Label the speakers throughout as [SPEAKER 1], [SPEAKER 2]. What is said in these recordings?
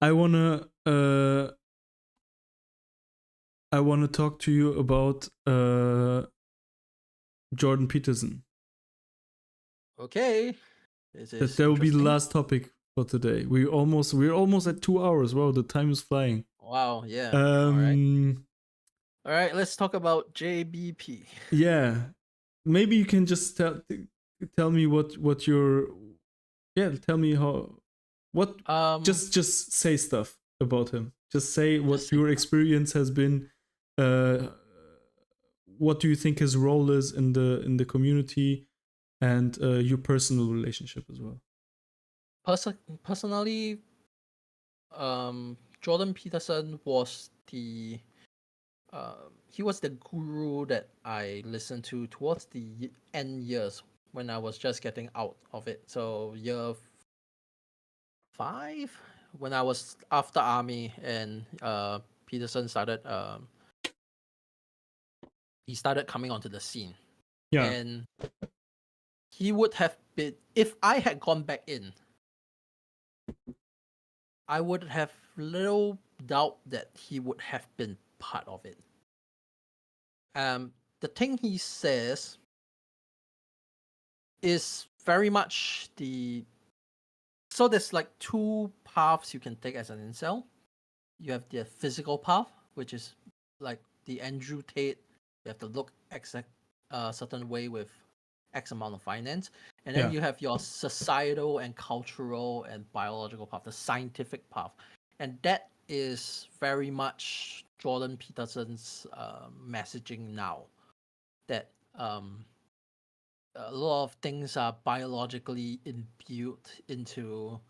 [SPEAKER 1] I wanna talk to you about Jordan Peterson.
[SPEAKER 2] Okay, this is
[SPEAKER 1] That will be the
[SPEAKER 2] interesting.
[SPEAKER 1] last topic for today. We're almost at 2 hours. Wow, the time is flying.
[SPEAKER 2] Wow, yeah.
[SPEAKER 1] Um,
[SPEAKER 2] All right, let's talk about JBP.
[SPEAKER 1] yeah, maybe you can just tell me what your tell me how what
[SPEAKER 2] Um,
[SPEAKER 1] just say stuff about him. Just say
[SPEAKER 2] just
[SPEAKER 1] what
[SPEAKER 2] say
[SPEAKER 1] your
[SPEAKER 2] stuff.
[SPEAKER 1] experience has been. Uh, what do you think his role is in the community, and your personal relationship as well.
[SPEAKER 2] Personally, Jordan Peterson was he was the guru that I listened to towards the end years when I was just getting out of it. So year 5, when I was after army, and Peterson started he started coming onto the scene,
[SPEAKER 1] Yeah.
[SPEAKER 2] and he would have been, if I had gone back in, I would have little doubt that he would have been part of it. The thing he says is very much so there's like two paths you can take as an incel. You have the physical path, which is like the Andrew Tate. You have to look a certain way with X amount of finance, and then
[SPEAKER 1] Yeah.
[SPEAKER 2] you have your societal and cultural and biological path, the scientific path, and that is very much Jordan Peterson's messaging now. That a lot of things are biologically imbued into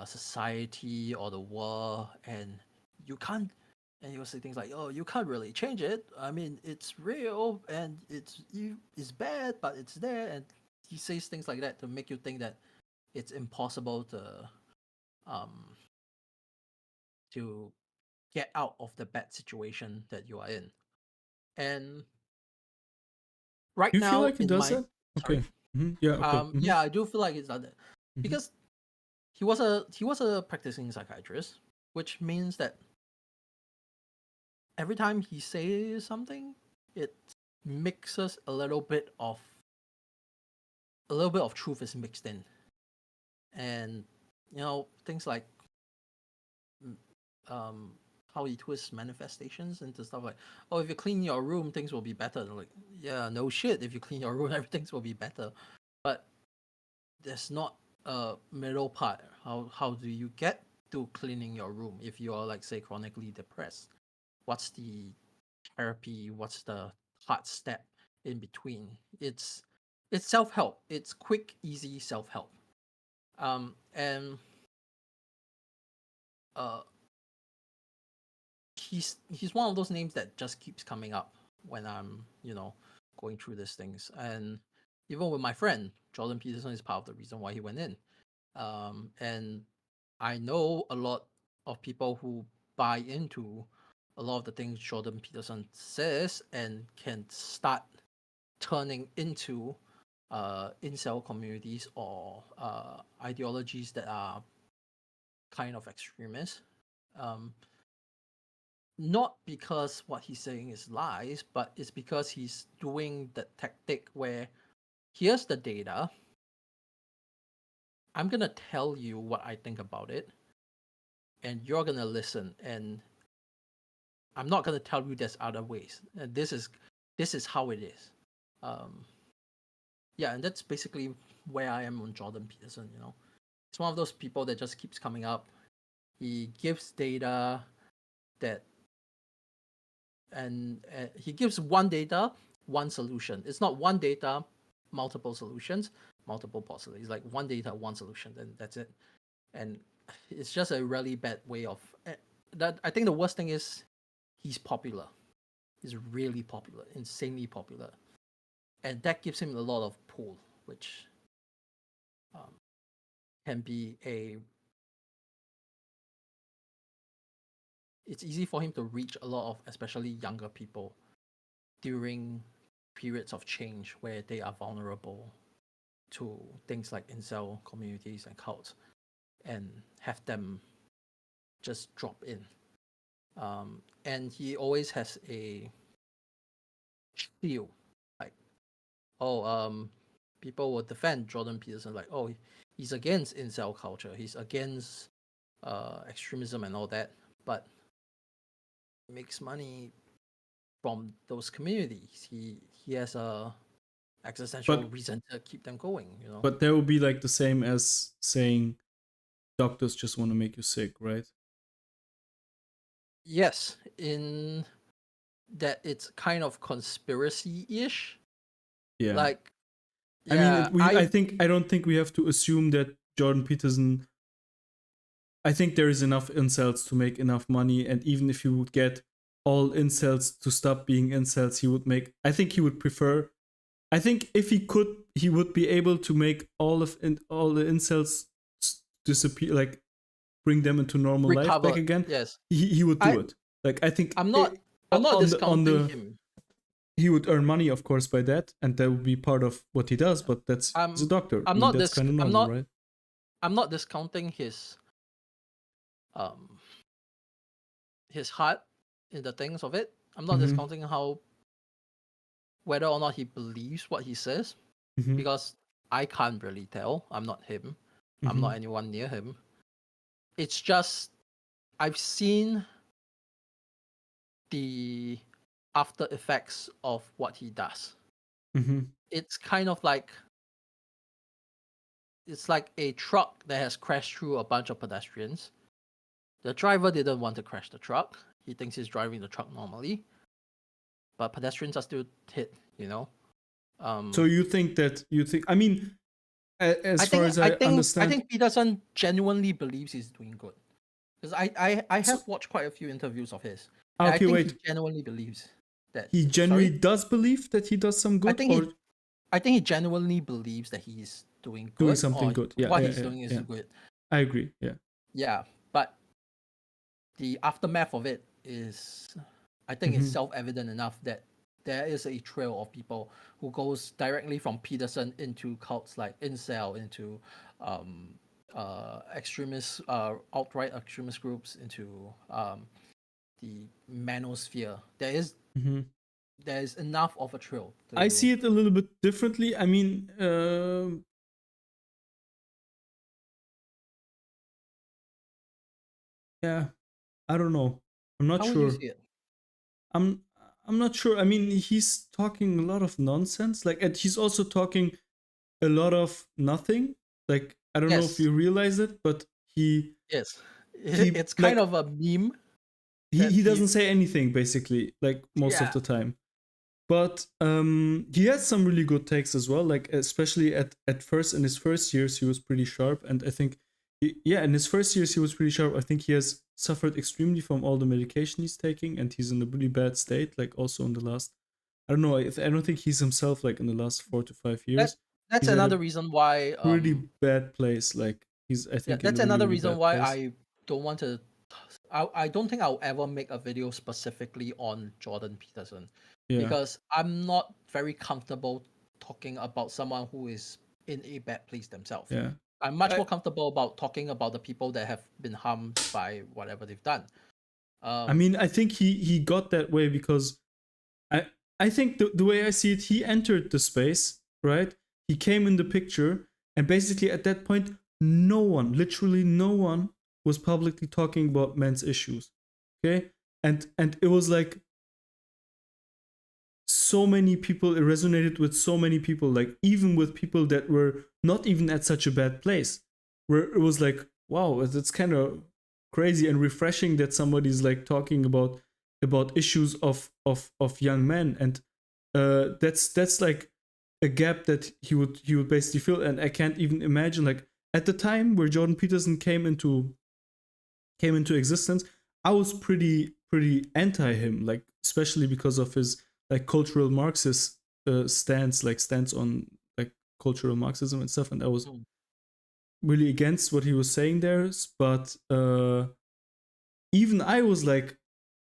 [SPEAKER 2] society or the world, and you can't. And he will say things like, "Oh, you can't really change it. I mean, it's real and it's bad, but it's there." And he says things like that to make you think that it's impossible um to get out of the bad situation that you are in. And right
[SPEAKER 1] Do you feel
[SPEAKER 2] now
[SPEAKER 1] like he
[SPEAKER 2] in
[SPEAKER 1] does
[SPEAKER 2] my
[SPEAKER 1] that?
[SPEAKER 2] sorry,
[SPEAKER 1] Okay. Yeah. Okay.
[SPEAKER 2] yeah, I do feel like he's done that
[SPEAKER 1] Hmm.
[SPEAKER 2] because he was a practicing psychiatrist, which means that every time he says something, it mixes a little bit of truth is mixed in, and things like um how he twists manifestations into stuff like, oh, if you clean your room, things will be better. Like, yeah, no shit. If you clean your room, everything will be better. But there's not a middle part. How do you get to cleaning your room if you are, like, say, chronically depressed? What's the therapy? What's the hard step in between? It's self-help. It's quick, easy self-help. And uh he's one of those names that just keeps coming up when I'm going through these things. And even with my friend Jordan Peterson is part of the reason why he went in. And I know a lot of people who buy into a lot of the things Jordan Peterson says and can start turning into incel communities or ideologies that are kind of extremist. Um, Not because what he's saying is lies, but it's because he's doing the tactic where here's the data. I'm gonna tell you what I think about it, and you're gonna listen. And I'm not gonna tell you there's other ways. And this is how it is. Um, yeah, and that's basically where I am on Jordan Peterson. It's one of those people that just keeps coming up. He gives data that, and he gives one data, one solution. It's not one data, multiple solutions, multiple possibilities. Like one data, one solution, then that's it. And it's just a really bad way of that. I think the worst thing is he's popular. He's really popular, insanely popular, and that gives him a lot of pull, which um, can be a. It's easy for him to reach a lot of, especially younger people, during periods of change where they are vulnerable to things like incel communities and cults, and have them just drop in. And he always has a shield, like, people will defend Jordan Peterson, like, oh, he's against incel culture, he's against extremism and all that, but he makes money from those communities. He has a existential reason to keep them going, you know.
[SPEAKER 1] But that would be like the same as saying doctors just want to make you sick, right?
[SPEAKER 2] Yes, in that it's kind of conspiracy-ish.
[SPEAKER 1] Yeah.
[SPEAKER 2] Like,
[SPEAKER 1] yeah, I don't think we have to assume that Jordan Peterson. I think there is enough incels to make enough money, and even if he would get all incels to stop being incels, he would make. I think he would prefer. I think if he could, he would be able to make all the incels disappear, like bring them into normal life back again.
[SPEAKER 2] Yes,
[SPEAKER 1] he would do it. Like, I think
[SPEAKER 2] I'm not discounting him.
[SPEAKER 1] He would earn money, of course, by that, and that would be part of what he does. But he's a doctor. That's kind of normal, right?
[SPEAKER 2] I'm not discounting his heart in the things of it. I'm not discounting whether or not he believes what he says, because I can't really tell. I'm not him. I'm not anyone near him. It's just I've seen the after effects of what he does. It's kind of like a truck that has crashed through a bunch of pedestrians. The driver didn't want to crash the truck. He thinks he's driving the truck normally, but pedestrians are still hit, you know.
[SPEAKER 1] So you think? I mean, I
[SPEAKER 2] think Peterson genuinely believes he's doing good, because I have watched quite a few interviews of his.
[SPEAKER 1] Okay,
[SPEAKER 2] he genuinely believes that
[SPEAKER 1] he genuinely does believe that he does some good.
[SPEAKER 2] I think he genuinely believes that he's doing good.
[SPEAKER 1] Doing something good. Yeah,
[SPEAKER 2] what he's doing is good.
[SPEAKER 1] I agree. Yeah.
[SPEAKER 2] Yeah, but the aftermath of it is, I think it's self-evident enough that there is a trail of people who goes directly from Peterson into cults like Incel, into extremist, alt-right extremist groups, into the manosphere. There is enough of a trail.
[SPEAKER 1] I see it a little bit differently. I mean, yeah, I don't know. I'm not sure.
[SPEAKER 2] How would you see it?
[SPEAKER 1] I'm not sure. I mean, he's talking a lot of nonsense. Like, and he's also talking a lot of nothing. Like, I don't know if you realize it, but
[SPEAKER 2] it's kind of a meme.
[SPEAKER 1] He doesn't say anything, basically, like most of the time. But he has some really good takes as well. Like, especially at first, in his first years, he was pretty sharp. And I think, in his first years, he was pretty sharp. I think he has suffered extremely from all the medication he's taking, and he's in a really bad state. Like, also in the last, I don't know, I don't think he's himself, like, in the last 4 to 5 years.
[SPEAKER 2] That's another reason why
[SPEAKER 1] really bad place. Like, I think
[SPEAKER 2] that's another reason why I don't want to. I don't think I'll ever make a video specifically on Jordan Peterson, because I'm not very comfortable talking about someone who is in a bad place themselves.
[SPEAKER 1] Yeah.
[SPEAKER 2] I'm much more comfortable about talking about the people that have been harmed by whatever they've done.
[SPEAKER 1] I mean, I think he got that way because I think the way I see it, he entered the space, right? He came in the picture, and basically at that point, literally no one was publicly talking about men's issues. Okay? And it was like so many people, it resonated with so many people, like even with people that were not even at such a bad place, where it was like, wow, it's kind of crazy and refreshing that somebody's like talking about issues of young men. And that's like a gap that he would basically fill. And I can't even imagine, like, at the time where Jordan Peterson came into existence, I was pretty anti him, like, especially because of his like cultural Marxist stance on like cultural Marxism and stuff, and I was really against what he was saying there. But even I was like,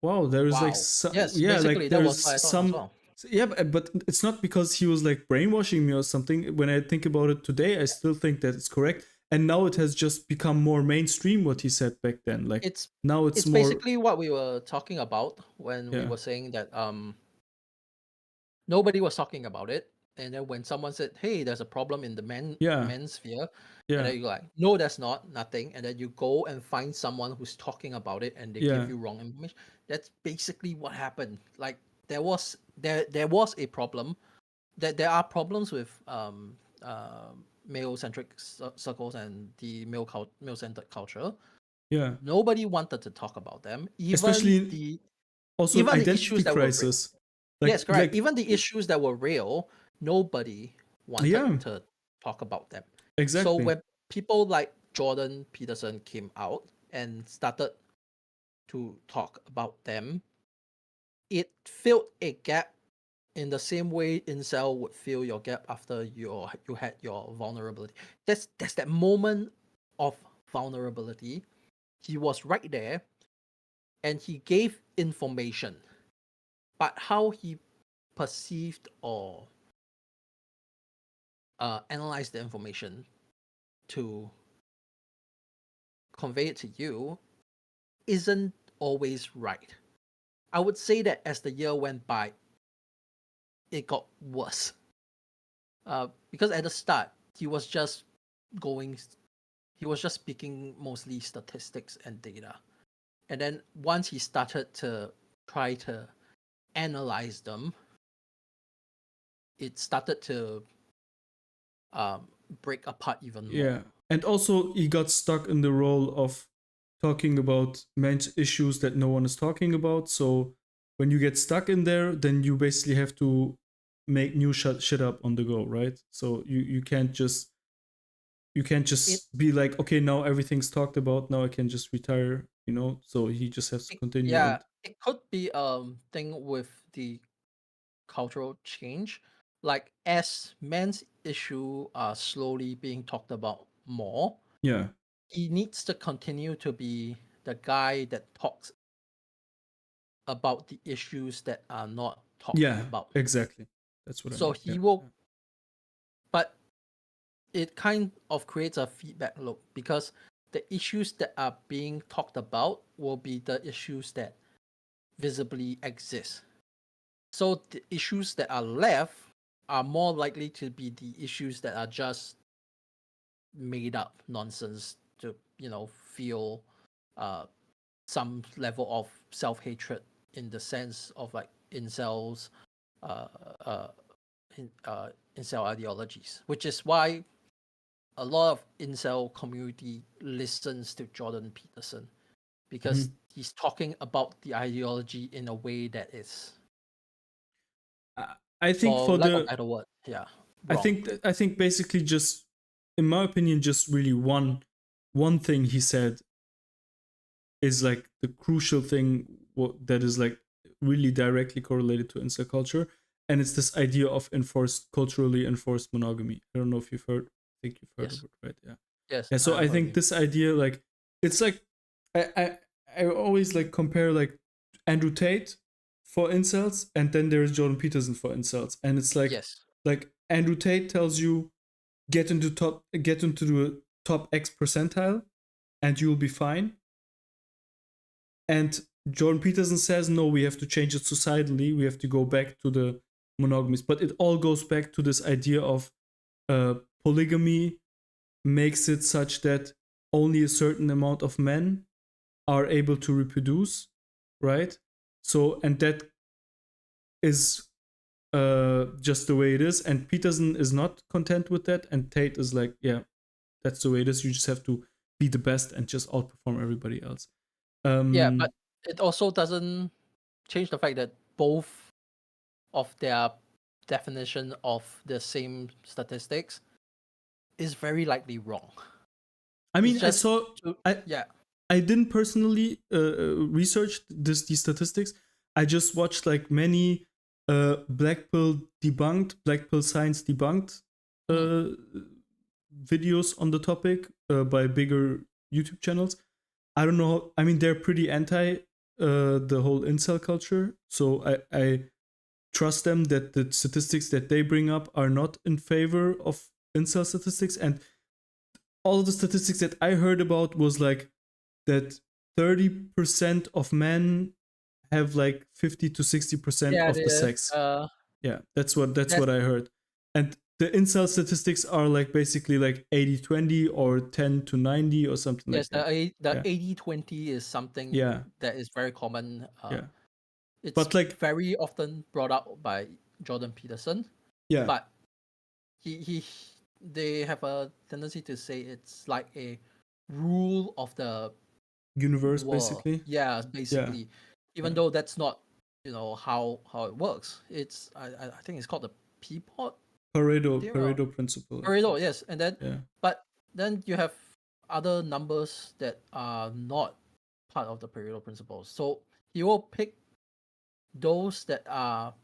[SPEAKER 1] wow, there is like some, like there's some, but it's not because he was like brainwashing me or something. When I think about it today, I still think that it's correct. and now it has just become more mainstream what he said back then. Like
[SPEAKER 2] It's
[SPEAKER 1] now it's
[SPEAKER 2] it's
[SPEAKER 1] more,
[SPEAKER 2] basically what we were talking about when we
[SPEAKER 1] yeah,
[SPEAKER 2] were saying that nobody was talking about it, and then when someone said, "Hey, there's a problem in the
[SPEAKER 1] yeah,
[SPEAKER 2] men's sphere," and
[SPEAKER 1] yeah,
[SPEAKER 2] then you're like, "No, there's not, nothing," and then you go and find someone who's talking about it, and they give
[SPEAKER 1] yeah,
[SPEAKER 2] you wrong information. That's basically what happened. Like there was a problem. There are problems with male centric circles and the male centered culture.
[SPEAKER 1] yeah.
[SPEAKER 2] Nobody wanted to talk about them.
[SPEAKER 1] Especially also an
[SPEAKER 2] Even the
[SPEAKER 1] identity
[SPEAKER 2] issues that were real.
[SPEAKER 1] crisis.
[SPEAKER 2] Yes, correct.
[SPEAKER 1] Like
[SPEAKER 2] Even the issues that were real, nobody wanted
[SPEAKER 1] yeah,
[SPEAKER 2] to talk about them. So
[SPEAKER 1] exactly.
[SPEAKER 2] when people like Jordan Peterson came out and started to talk about them, it filled a gap in the same way Incel would fill your gap after you had your vulnerability. That's that moment of vulnerability. He was right there and he gave information, but how he perceived or analyzed the information to convey it to you isn't always right. I would say that as the year went by, it got worse. Because at the start, he was just going, he was just speaking mostly statistics and data. And then once he started to try to analyze them, it started to break apart even more.
[SPEAKER 1] Yeah. And also he got stuck in the role of talking about men's issues that no one is talking about. So when you get stuck in there, then you basically have to make new shit up on the go, right? So you can't just
[SPEAKER 2] It,
[SPEAKER 1] be like, okay, now everything's talked about, now I can just retire, you know? So he just has to continue.
[SPEAKER 2] yeah,
[SPEAKER 1] And
[SPEAKER 2] it could be thing with the cultural change. Like as men's issue are slowly being talked about more,
[SPEAKER 1] yeah.
[SPEAKER 2] he needs to continue to be the guy that talks about the issues that are not talked
[SPEAKER 1] Yeah,
[SPEAKER 2] about.
[SPEAKER 1] exactly. That's what I
[SPEAKER 2] So
[SPEAKER 1] mean.
[SPEAKER 2] he
[SPEAKER 1] Yeah.
[SPEAKER 2] will, but it kind of creates a feedback loop because the issues that are being talked about will be the issues that visibly exist. So the issues that are left are more likely to be the issues that are just made up nonsense to, feel uh, some level of self-hatred in the sense of like incels, uh, uh, incel ideologies, which is why a lot of incel community listens to Jordan Peterson because
[SPEAKER 1] Mhm.
[SPEAKER 2] he's talking about the ideology in a way that is,
[SPEAKER 1] I think
[SPEAKER 2] for
[SPEAKER 1] for
[SPEAKER 2] lack of
[SPEAKER 1] the
[SPEAKER 2] better word, yeah, wrong.
[SPEAKER 1] I think basically just in my opinion just really one thing he said is like the crucial thing that is like really directly correlated to incel culture, and it's this idea of culturally enforced monogamy. I don't know if you've heard. I think you've heard of
[SPEAKER 2] Yes,
[SPEAKER 1] it, right? Yeah.
[SPEAKER 2] yes,
[SPEAKER 1] Yeah. So
[SPEAKER 2] I've
[SPEAKER 1] I
[SPEAKER 2] heard
[SPEAKER 1] think
[SPEAKER 2] him.
[SPEAKER 1] this idea, like, it's like I always like compare like Andrew Tate for incels, and then there's Jordan Peterson for incels, and it's
[SPEAKER 2] Yes,
[SPEAKER 1] like Andrew Tate tells you get into the top X percentile, and you'll be fine. And Jordan Peterson says, no, we have to change it societally. We have to go back to the monogamous. But it all goes back to this idea of polygamy makes it such that only a certain amount of men are able to reproduce, right? So, and that is just the way it is. And Peterson is not content with that. And Tate is like, yeah, that's the way it is. You just have to be the best and just outperform everybody else.
[SPEAKER 2] yeah, but it also doesn't change the fact that both of their definition of the same statistics is very likely wrong.
[SPEAKER 1] I
[SPEAKER 2] It's
[SPEAKER 1] mean,
[SPEAKER 2] just to,
[SPEAKER 1] I
[SPEAKER 2] yeah.
[SPEAKER 1] I didn't personally research these statistics. I just watched like many black pill science debunked
[SPEAKER 2] Mhm.
[SPEAKER 1] uh, videos on the topic by bigger YouTube channels. I don't know. I mean, they're pretty anti the whole incel culture, so I trust them that the statistics that they bring up are not in favor of incel statistics. And all the statistics that I heard about was like that 30% of men have like 50 to 60%
[SPEAKER 2] Yeah,
[SPEAKER 1] of the sex. Yeah, that's what
[SPEAKER 2] that's
[SPEAKER 1] I heard. And the incel statistics are like basically like 80-20 or 10 to 90 or something
[SPEAKER 2] yes,
[SPEAKER 1] like that.
[SPEAKER 2] the
[SPEAKER 1] Yeah.
[SPEAKER 2] 80-20 is something
[SPEAKER 1] Yeah.
[SPEAKER 2] that is very common.
[SPEAKER 1] Yeah.
[SPEAKER 2] It's
[SPEAKER 1] But like,
[SPEAKER 2] very often brought up by Jordan Peterson,
[SPEAKER 1] yeah,
[SPEAKER 2] but he they have a tendency to say it's like a rule of the
[SPEAKER 1] universe
[SPEAKER 2] world.
[SPEAKER 1] basically.
[SPEAKER 2] Yeah,
[SPEAKER 1] Yeah.
[SPEAKER 2] basically. Even
[SPEAKER 1] Yeah.
[SPEAKER 2] though that's not, how it works. It's I think it's called the Peapod theorem.
[SPEAKER 1] Pareto principle.
[SPEAKER 2] Pareto, yes. And then
[SPEAKER 1] Yeah.
[SPEAKER 2] but then you have other numbers that are not part of the Pareto principle. So he will pick those that are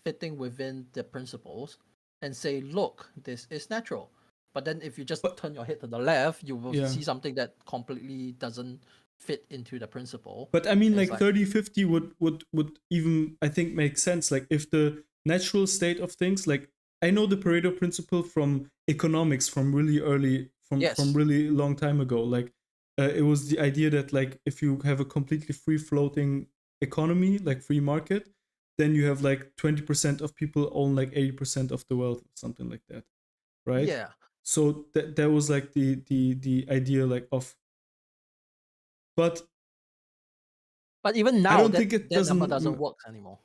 [SPEAKER 2] fitting within the principles and say, look, this is natural. But then if you just
[SPEAKER 1] But-
[SPEAKER 2] turn your head to the left, you will
[SPEAKER 1] Yeah.
[SPEAKER 2] see something that completely doesn't fit into the principle.
[SPEAKER 1] But I mean,
[SPEAKER 2] It's
[SPEAKER 1] like 30-50 would even, I think, make sense. Like if the natural state of things, like I know the Pareto principle from economics from really early,
[SPEAKER 2] Yes.
[SPEAKER 1] from really long time ago. Like it was the idea that like if you have a completely free floating economy, like free market, then you have like 20% of people own like 80% of the wealth, something like that, right?
[SPEAKER 2] Yeah.
[SPEAKER 1] So that was like the idea like of, but
[SPEAKER 2] even now,
[SPEAKER 1] I don't
[SPEAKER 2] that,
[SPEAKER 1] think it
[SPEAKER 2] that number
[SPEAKER 1] doesn't
[SPEAKER 2] doesn't work anymore.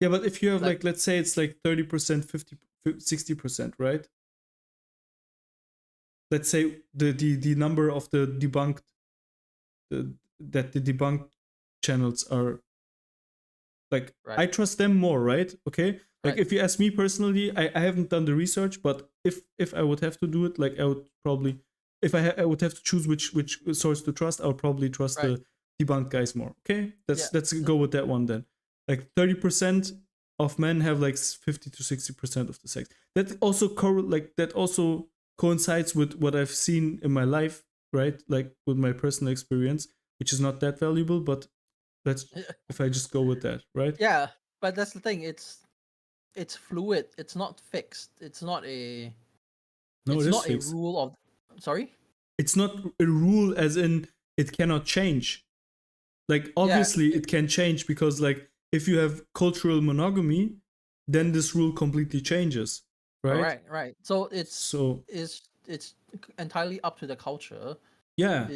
[SPEAKER 1] Yeah, but if you have
[SPEAKER 2] Like-
[SPEAKER 1] like let's say it's like 30%, 50, 60%, right? Let's say the number of the debunked that the debunked channels are like,
[SPEAKER 2] Right.
[SPEAKER 1] I trust them more, right? Okay. Like
[SPEAKER 2] Right.
[SPEAKER 1] if you ask me personally, I haven't done the research, but if I would have to do it, like I would probably, if I would have to choose which source to trust, I would probably trust
[SPEAKER 2] Right.
[SPEAKER 1] the debunked guys more. Okay,
[SPEAKER 2] Yeah.
[SPEAKER 1] let's go with that one then. Like 30% of men have like 50 to 60% of the sex. That also that also coincides with what I've seen in my life, right? Like with my personal experience, which is not that valuable, but let's if I just go with that, right?
[SPEAKER 2] Yeah, but that's the thing. It's fluid. It's not fixed. It's not a.
[SPEAKER 1] No,
[SPEAKER 2] it's
[SPEAKER 1] it is
[SPEAKER 2] not
[SPEAKER 1] fixed.
[SPEAKER 2] a rule of. Sorry.
[SPEAKER 1] It's not a rule as in it cannot change. Like obviously it can change because like if you have cultural monogamy, then this rule completely changes, right?
[SPEAKER 2] Right. So it's entirely up to the culture
[SPEAKER 1] Yeah.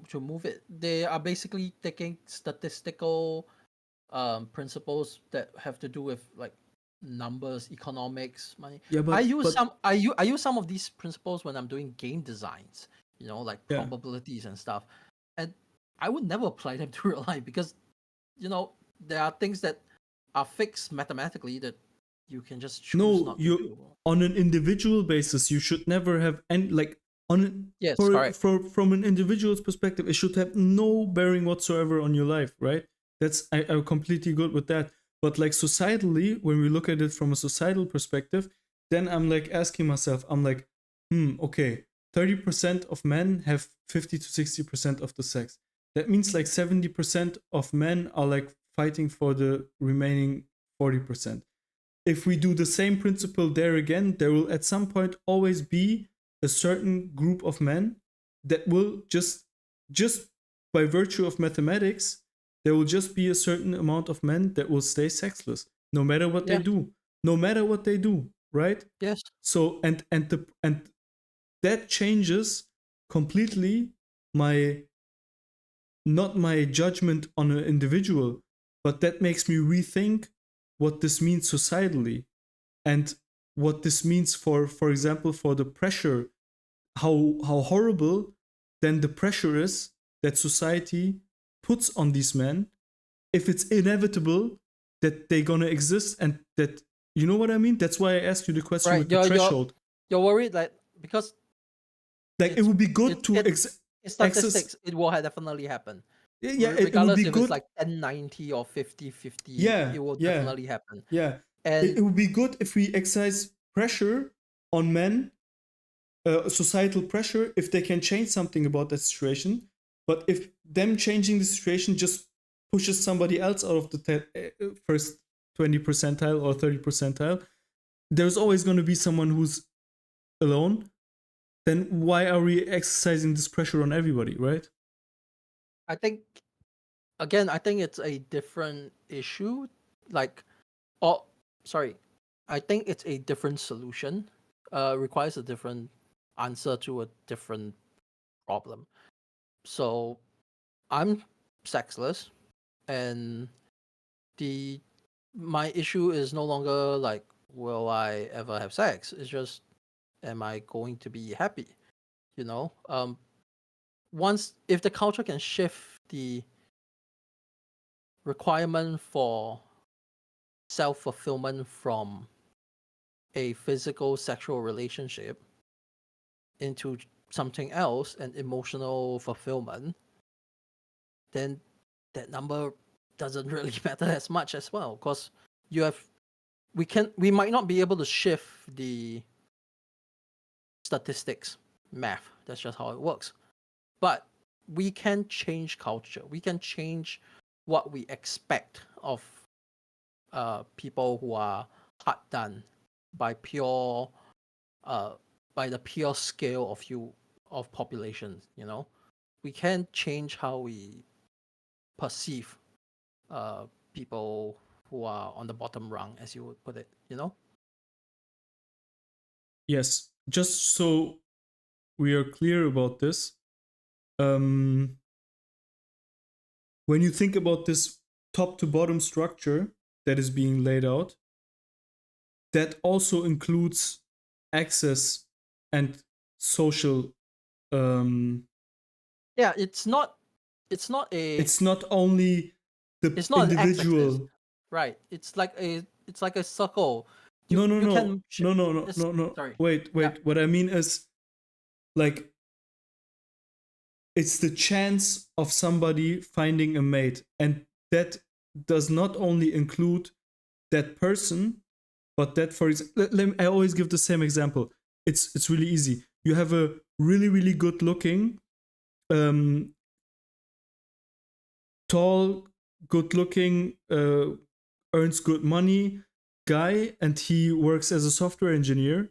[SPEAKER 2] to move it. They are basically taking statistical principles that have to do with like numbers, economics, money.
[SPEAKER 1] Yeah, but
[SPEAKER 2] I use some of these principles when I'm doing game designs, like
[SPEAKER 1] Yeah.
[SPEAKER 2] probabilities and stuff. And I would never apply them to real life because there are things that are fixed mathematically that you can just choose not to do.
[SPEAKER 1] On an individual basis, you should never have any like
[SPEAKER 2] Yes, correct.
[SPEAKER 1] from an individual's perspective, it should have no bearing whatsoever on your life, right? I'm completely good with that. But like societally, when we look at it from a societal perspective, then I'm like asking myself, I'm like, okay, 30% of men have 50 to 60% of the sex. That means like 70% of men are like fighting for the remaining 40%. If we do the same principle there again, there will at some point always be a certain group of men that will just by virtue of mathematics, there will just be a certain amount of men that will stay sexless no matter what they do. No matter what they do, right?
[SPEAKER 2] Yes.
[SPEAKER 1] So and that changes completely not my judgment on an individual, but that makes me rethink what this means societally and what this means for example, for the pressure, how horrible then the pressure is that society puts on these men if it's inevitable that they're gonna exist and that, you know what I mean? That's why I asked you the question with the threshold.
[SPEAKER 2] You're worried because
[SPEAKER 1] like it would be good to
[SPEAKER 2] statistics, it will definitely happen.
[SPEAKER 1] Yeah,
[SPEAKER 2] regardless
[SPEAKER 1] it would be
[SPEAKER 2] if
[SPEAKER 1] good.
[SPEAKER 2] It's like 10-90 or 50-50,
[SPEAKER 1] Yeah,
[SPEAKER 2] it will
[SPEAKER 1] yeah,
[SPEAKER 2] definitely happen.
[SPEAKER 1] Yeah,
[SPEAKER 2] and
[SPEAKER 1] it would be good if we exercise pressure on men, societal pressure, if they can change something about that situation. But if them changing the situation just pushes somebody else out of the first 20 percentile or 30 percentile, there's always going to be someone who's alone then why are we exercising this pressure on everybody, right?
[SPEAKER 2] I think again, I think it's a different issue. Like, oh, sorry, I think it's a different solution. Requires a different answer to a different problem. So, I'm sexless, and my issue is no longer like, will I ever have sex? It's just, am I going to be happy? You know, once if the culture can shift the requirement for self-fulfillment from a physical sexual relationship into something else, an emotional fulfillment, then that number doesn't really matter as much as well, because we might not be able to shift the statistics, math, that's just how it works, but we can change culture, we can change what we expect of people who are hard done by the pure scale of population. You know, we can change how we perceive people who are on the bottom rung, as you would put it. You know.
[SPEAKER 1] Yes, just so we are clear about this, when you think about this top to bottom structure that is being laid out, that also includes access and social.
[SPEAKER 2] Yeah, it's not a.
[SPEAKER 1] It's not only the
[SPEAKER 2] It's not an x-axis,
[SPEAKER 1] individual.
[SPEAKER 2] right? It's like a circle.
[SPEAKER 1] No, no,
[SPEAKER 2] You
[SPEAKER 1] no,
[SPEAKER 2] can
[SPEAKER 1] no, no, no, no, no.
[SPEAKER 2] Sorry.
[SPEAKER 1] Wait.
[SPEAKER 2] Yeah.
[SPEAKER 1] What I mean is, like, it's the chance of somebody finding a mate, and that does not only include that person, but that, for example, I always give the same example. It's really easy. You have a really, really good looking, tall, good looking, earns good money guy, and he works as a software engineer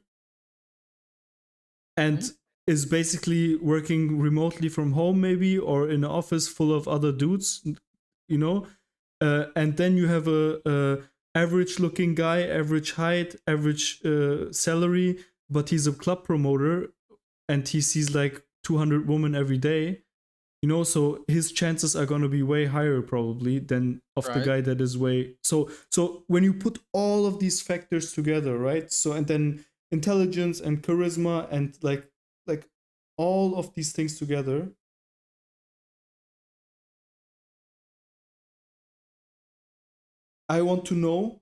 [SPEAKER 1] and is basically working remotely from home, maybe, or in an office full of other dudes, you know. And then you have a average looking guy, average height, average salary, but he's a club promoter and he sees like 200 women every day, you know. So his chances are going to be way higher probably than of the
[SPEAKER 2] Right.
[SPEAKER 1] guy that is way so when you put all of these factors together, right? So, and then intelligence and charisma and like all of these things together, I want to know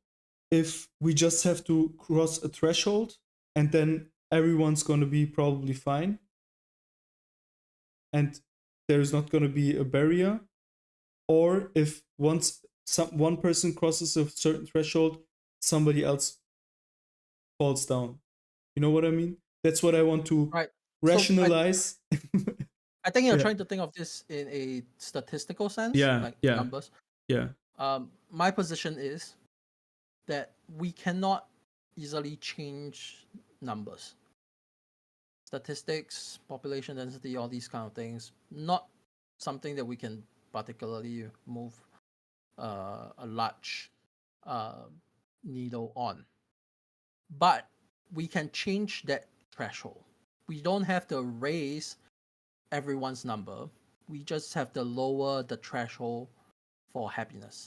[SPEAKER 1] if we just have to cross a threshold and then everyone's going to be probably fine and there's not going to be a barrier, or if once one person crosses a certain threshold, somebody else falls down. You know what I mean? That's what I want to
[SPEAKER 2] Right.
[SPEAKER 1] rationalize.
[SPEAKER 2] I think you're
[SPEAKER 1] Yeah.
[SPEAKER 2] trying to think of this in a statistical sense,
[SPEAKER 1] Yeah,
[SPEAKER 2] like
[SPEAKER 1] yeah,
[SPEAKER 2] numbers.
[SPEAKER 1] yeah.
[SPEAKER 2] My position is that we cannot easily change numbers, statistics, population density, all these kind of things. Not something that we can particularly move a large needle on, but we can change that threshold. We don't have to raise everyone's number. We just have to lower the threshold for happiness.